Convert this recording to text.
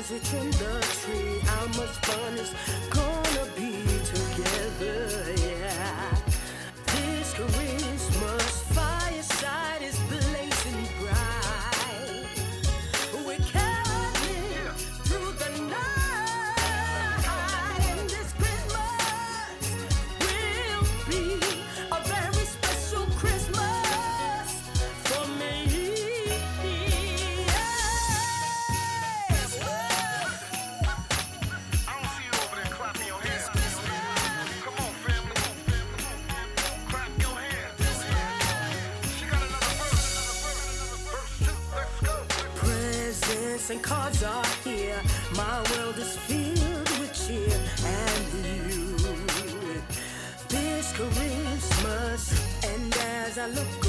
as we trim the tree. How much fun is gonna be together, yeah. This Christmas fireside is blazing bright. We're caroling through the night, and this Christmas will be a very special Christmas for me. And cards are here. My world is filled with cheer and you. This Christmas, and as I look